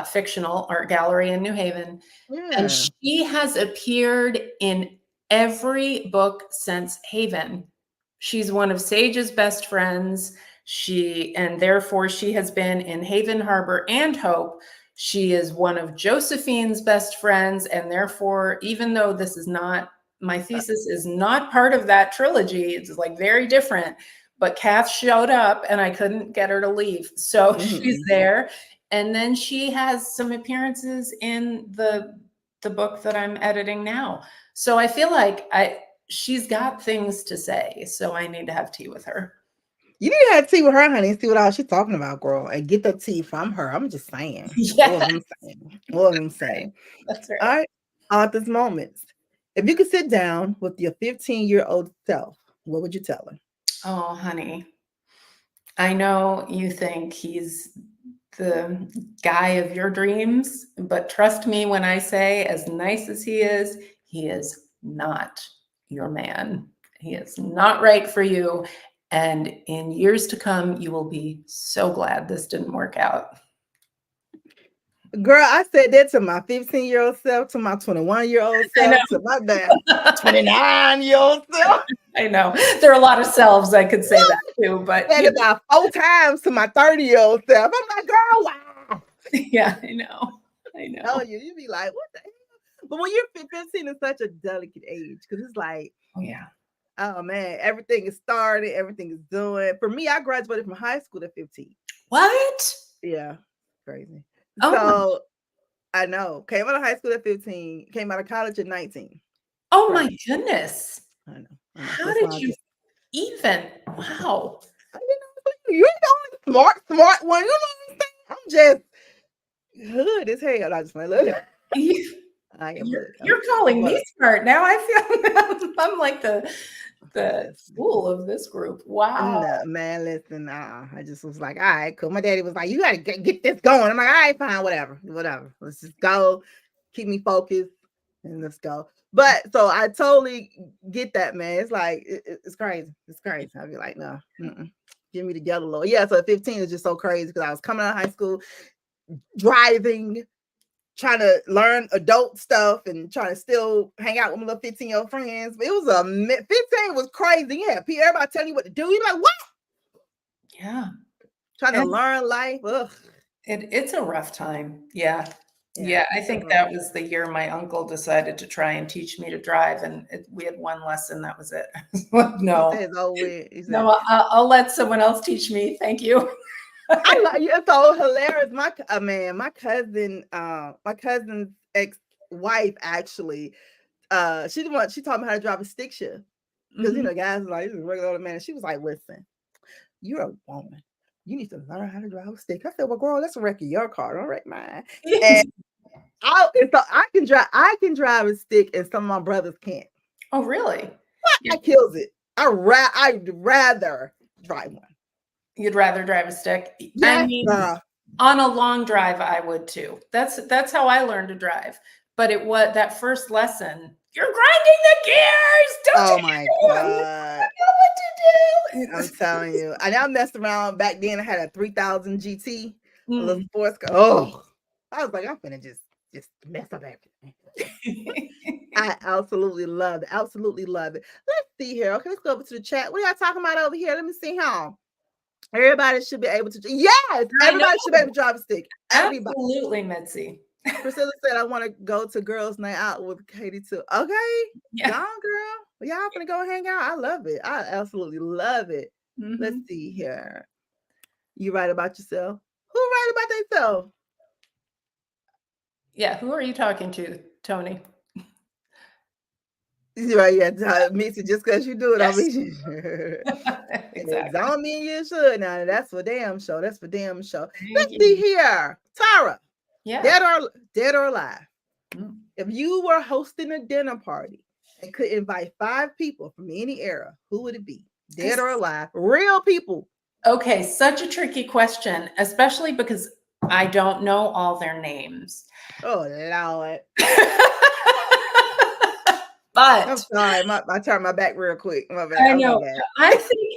fictional art gallery in New Haven. Yeah. And she has appeared in every book since Haven. She's one of Sage's best friends. And therefore she has been in Haven, Harbor, and Hope. She is one of Josephine's best friends. And therefore, even though this is not, my thesis is not part of that trilogy, it's like very different, but Kath showed up and I couldn't get her to leave. So she's there. And then she has some appearances in the book that I'm editing now. So I feel like she's got things to say. So I need to have tea with her. You need to have tea with her, honey, and see what all she's talking about, girl, and get the tea from her. I'm just saying. Yes. What I'm saying. That's right. All right. Author's moments. If you could sit down with your 15-year-old self, what would you tell her? Oh, honey, I know you think he's the guy of your dreams, but trust me when I say, as nice as he is not your man. He is not right for you. And in years to come, you will be so glad this didn't work out. Girl, I said that to my 15-year-old self, to my 21-year-old self, to my 29-year-old self. I know. There are a lot of selves I could say that to, but and about 4 times to my 30-year-old self. I'm like, girl, wow. Yeah, I know. Oh, you'd be like, what the hell? But when you're 15, it's such a delicate age because it's like, oh yeah. Oh man, everything is started, everything is doing. For me, I graduated from high school at 15. What? Yeah, crazy. Oh, so I know. Came out of high school at 15, came out of college at 19. Oh my goodness. I know. How did you even? Wow. You're the only smart one. You know what I'm saying? I'm just hood as hell. I just want to look. You're calling me smart now. I feel I'm like the fool of this group. Wow. No, man, listen. I just was like, all right, cool. My daddy was like, you got to get this going. I'm like, all right, fine, whatever. Let's just go. Keep me focused and let's go. But so I totally get that, man. It's like, it's crazy. It's crazy. I'd be like, no, give me the yellow Lord. Yeah, so at 15 is just so crazy because I was coming out of high school, driving, trying to learn adult stuff and trying to still hang out with my little 15-year-old friends. But it was 15 was crazy. Yeah, everybody telling you what to do. You're like, what? Yeah. Trying to learn life. Ugh. It's a rough time. Yeah. Yeah, I think that was the year my uncle decided to try and teach me to drive, and we had one lesson. That was it. No, I'll let someone else teach me. Thank you. I love you. It's so hilarious. My cousin's ex-wife actually, she taught me how to drive a stick shift because guys are like, this is a regular man. And she was like, listen, you're a woman. You need to learn how to drive a stick. I said, well, girl, let's wreck your car. Don't wreck mine. And so I can drive a stick, and some of my brothers can't. Oh, really? What? I kills it. I'd rather drive one. You'd rather drive a stick? Yeah. I mean, on a long drive, I would too. That's how I learned to drive. But it was that first lesson. You're grinding the gears. Oh my God. I know what to do. I'm telling you. I messed around back then. I had a 3000 GT, a little sports car. Oh, I was like, I'm finna just mess up everything. I absolutely love it. Absolutely love it. Let's see here. Okay, let's go over to the chat. What are y'all talking about over here? Let me see how. Everybody should be able to. Yes, everybody should be able to drive a stick. Everybody. Absolutely, Mitzi. Priscilla said, I want to go to girls' night out with Katie too. Okay, yeah. Gone, girl. Y'all gonna go hang out. I love it. I absolutely love it. Let's see here. You write about yourself. Who write about themselves? Yeah, who are you talking to, Tony? Right, yeah, Missy, just because you do it, yes. I mean, exactly. Don't mean you should. Now, that's for damn sure. That's for damn sure. Let's see here. Tara, Yeah. Dead or alive. Mm. If you were hosting a dinner party and could invite 5 people from any era, who would it be? Dead or alive? Real people. Okay, such a tricky question, especially because I don't know all their names. Oh Lord. But I'm sorry, I turned my back real quick. My bad. I know. My bad.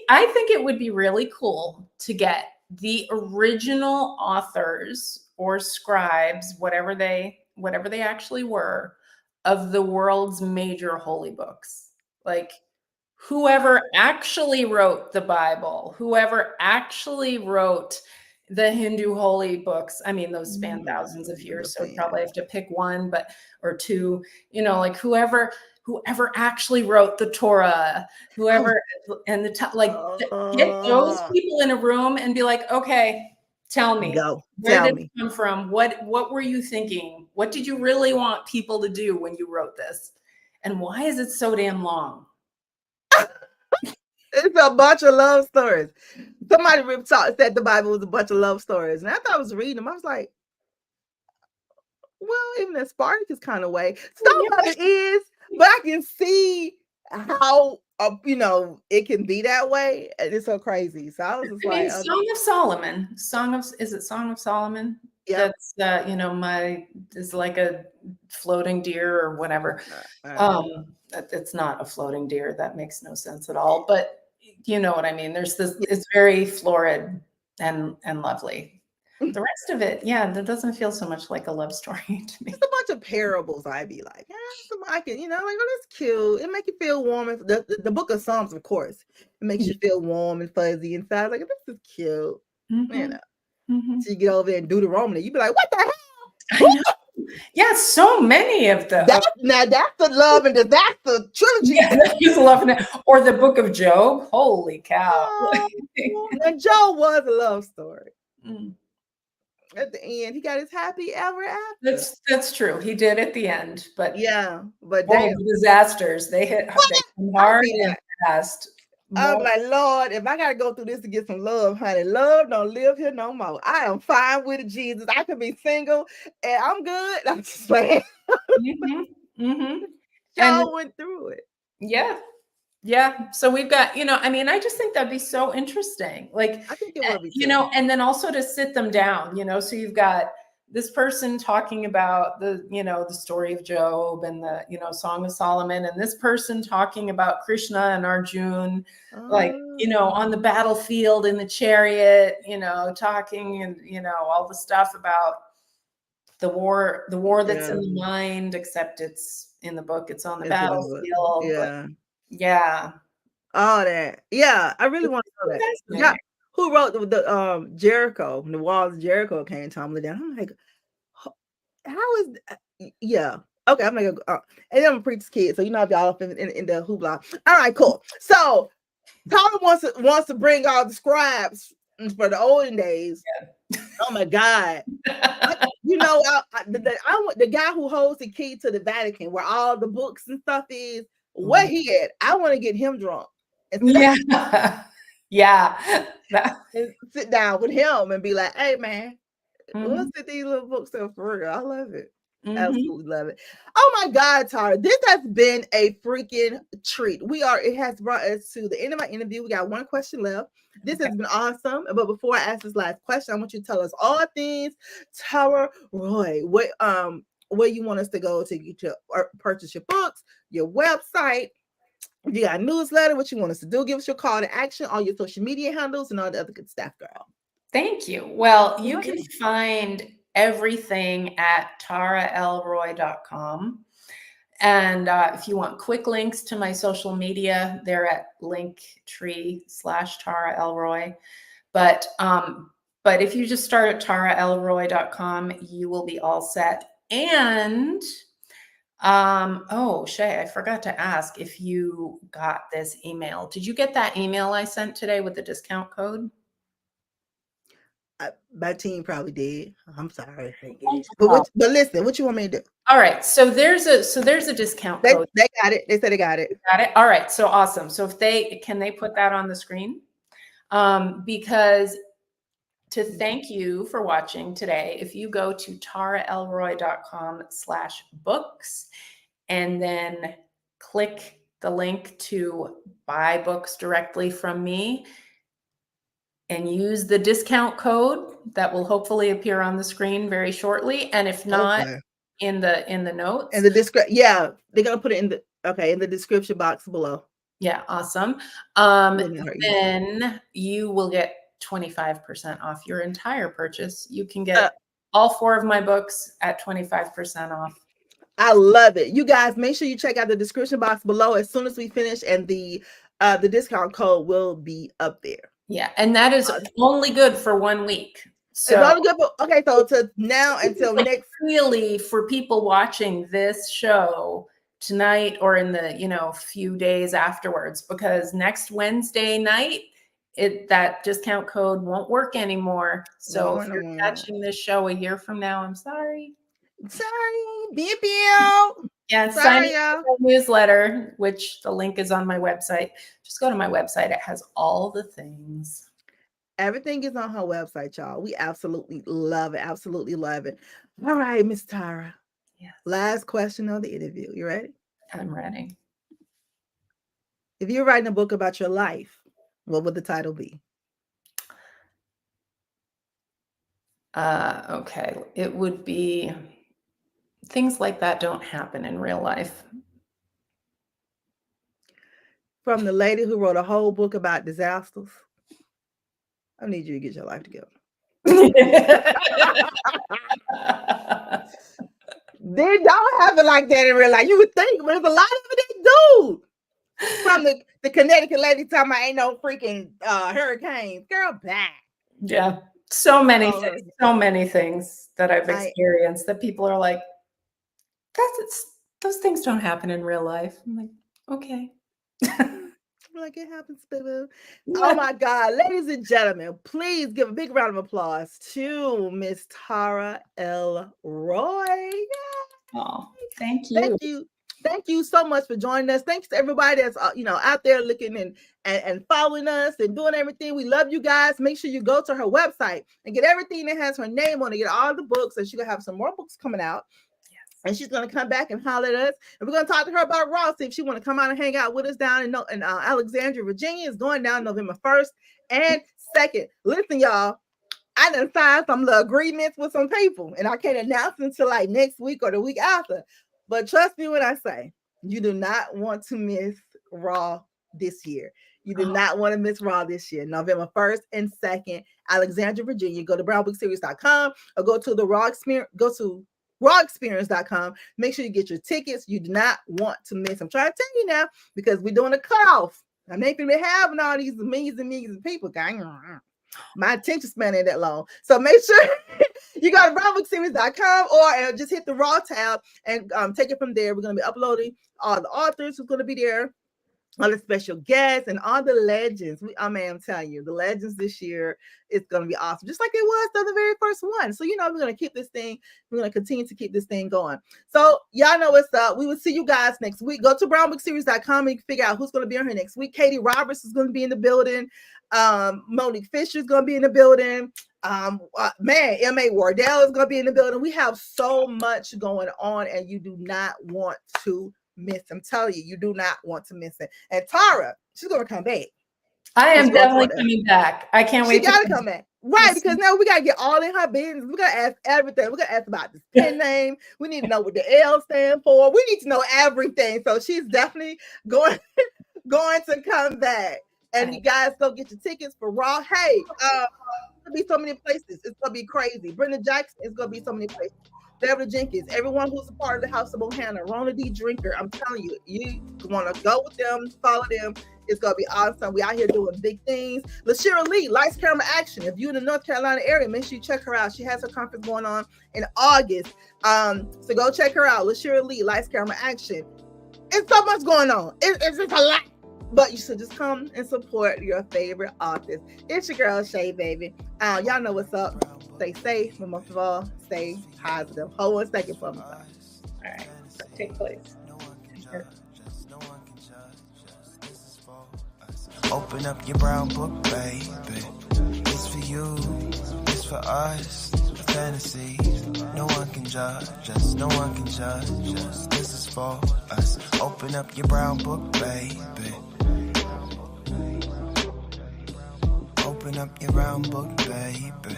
I think it would be really cool to get the original authors or scribes, whatever they actually were, of the world's major holy books. Like whoever actually wrote the Bible, whoever actually wrote the Hindu holy books. I mean, those span thousands of years, so probably have to pick one, or two, like whoever actually wrote the Torah, whoever, and get those people in a room and be like, okay, tell me, where did it come from? What were you thinking? What did you really want people to do when you wrote this? And why is it so damn long? It's a bunch of love stories. Somebody said the Bible was a bunch of love stories. And after I was reading them, I was like, well, even in Spartacus kind of way, some of it is, but I can see how it can be that way, and it's so crazy. So I was just like, Song of Solomon. Is it Song of Solomon? Yeah. That's is like a floating deer or whatever. It's not a floating deer. That makes no sense at all. But you know what I mean. There's this. It's very florid and lovely. The rest of it, that doesn't feel so much like a love story to me. It's a bunch of parables. I'd be like, I can, like, oh, that's cute. It makes you feel warm. The book of Psalms, of course, it makes you feel warm and fuzzy inside. Like, this is cute. So you get over there and Deuteronomy, you be like, what the hell? I know. Yeah, so many of them. Now that's the love and disaster trilogy. Yeah, he's loving it. Or the book of Job. Holy cow! And Job was a love story. At the end, he got his happy ever after. That's true. He did at the end, but the disasters, they hit hard and fast. I'm like, Lord, if I gotta go through this to get some love, honey, love don't live here no more. I am fine with it, Jesus. I could be single and I'm good. I'm just saying. Y'all went through it. Yeah. So we've got, I just think that'd be so interesting. Like, I think it would be, and then also to sit them down, so you've got this person talking about the story of Job and the, Song of Solomon, and this person talking about Krishna and Arjun, like, on the battlefield in the chariot, talking and, all the stuff about the war that's in the mind, except it's in the book, it's on the battlefield. Yeah. All that. Yeah, I really want to know that. Yeah. Who wrote the Jericho? The walls of Jericho came tumbling down. I'm like, how is that? Yeah. Okay, I'm like, and then I'm a preacher's kid, so if y'all in the hoopla. All right, cool. So Tyler wants to bring all the scribes for the olden days. Yeah. Oh my God. The guy who holds the key to the Vatican, where all the books and stuff is, where he at? I want to get him drunk. Yeah. And sit down with him and be like, hey man, let's get these little books up for real. I love it. Absolutely love it. Oh my God, Tara, this has been a freaking treat. It has brought us to the end of my interview. We got one question left. This has been awesome. But before I ask this last question, I want you to tell us all things Tara Roy. Where you want us to go to purchase your books, your website. If you got a newsletter, what you want us to do, give us your call to action, all your social media handles, and all the other good stuff, girl. Thank you. Well, you can find everything at taralroy.com. And if you want quick links to my social media, they're at linktree/TaraLroy. But if you just start at taralroy.com, you will be all set. And Shay, I forgot to ask if you got this email. Did you get that email I sent today with the discount code? My team probably did. I'm sorry. But listen, what you want me to do? All right. So there's a discount code. They got it. They said they got it. Got it. All right. So awesome. So can they put that on the screen? Because to thank you for watching today, if you go to taraelroy.com/books and then click the link to buy books directly from me and use the discount code that will hopefully appear on the screen very shortly. And if not, in the notes. In the description, yeah, they're gonna put it in the in the description box below. Yeah, awesome. Then you will get 25% off your entire purchase. You can get all 4 of my books at 25% off. I love it. You guys, make sure you check out the description box below as soon as we finish, and the discount code will be up there. Yeah, and that is only good for 1 week. So it's only good for, okay, so to now until next. Really, for people watching this show tonight or in the few days afterwards, because next Wednesday night that discount code won't work anymore. So if you're catching this show a year from now, I'm sorry. Beep you. Yeah, sign up for the newsletter, which the link is on my website. Just go to my website. It has all the things. Everything is on her website, y'all. We absolutely love it. Absolutely love it. All right, Miss Tara. Yes. Last question of the interview. You ready? I'm ready. If you're writing a book about your life, what would the title be? Okay. It would be Things Like That Don't Happen in Real Life. From the lady who wrote a whole book about disasters. I need you to get your life together. They don't have it like that in real life. You would think, but there's a lot of it they do. From the Connecticut lady talking about ain't no freaking hurricanes. Girl, back. Yeah. So many things that I've experienced that people are like, those things don't happen in real life. I'm like, okay. Like it happens, baby. Oh my God. Ladies and gentlemen, please give a big round of applause to Miss Tara L. Roy. Yay. Oh, thank you. Thank you so much for joining us. Thanks to everybody that's out there looking and following us and doing everything. We love you guys. Make sure you go to her website and get everything that has her name on it. Get all the books, and she's gonna have some more books coming out. And she's going to come back and holler at us. And we're going to talk to her about Raw, see if she want to come out and hang out with us down in Alexandria, Virginia. Is going down November 1st and 2nd. Listen, y'all, I done signed some little agreements with some people, and I can't announce them until like next week or the week after. But trust me when I say, you do not want to miss Raw this year. You do not want to miss Raw this year. November 1st and 2nd, Alexandria, Virginia. Go to brownbookseries.com or go to the Raw Experience. Go to rawexperience.com. Make sure you get your tickets. You do not want to miss. I'm trying to tell you now because we're doing a cutoff. I'm making me having all these millions and millions of people. My attention span ain't that long. So make sure you go to brownbookseries.com or just hit the Raw tab and take it from there. We're going to be uploading all the authors who's going to be there, all the special guests, and all the legends. I'm telling you, the legends this year is going to be awesome, just like it was the very first one. So, we're going to keep this thing. We're going to continue to keep this thing going. So, y'all know what's up. We will see you guys next week. Go to brownbookseries.com and you can figure out who's going to be on here next week. Katie Roberts is going to be in the building. Monique Fisher is going to be in the building. M.A. Wardell is going to be in the building. We have so much going on, and you do not want to miss. I'm telling you, you do not want to miss it. And Tara, she's gonna come back. I am definitely coming back. I can't wait. She gotta come back, right? Because now we gotta get all in her business. We gotta ask everything. We gotta ask about this pen name. We need to know what the L stand for. We need to know everything. So she's definitely going to come back. And you guys go get your tickets for Raw. Hey, it's gonna be so many places. It's gonna be crazy. Brenda Jackson is gonna be so many places. Deborah Jenkins, everyone who's a part of the House of Bohanna, Rona D. Drinker, I'm telling you, you want to go with them, follow them. It's going to be awesome. We out here doing big things. LaShira Lee, Lights, Camera, Action. If you're in the North Carolina area, make sure you check her out. She has her conference going on in August. So go check her out. LaShira Lee, Lights, Camera, Action. It's so much going on. It's just a lot. But you should just come and support your favorite artist. It's your girl, Shay Baby. Y'all know what's up. Stay safe, but most of all, stay positive. Hold 1 second for me. All right. Take place. Open up your brown book, baby. It's for you. for us, the fantasies. No one can judge us, no one can judge us. This is for us. Open up your brown book, baby. Open up your brown book, baby.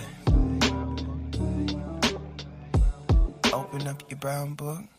Open up your brown book.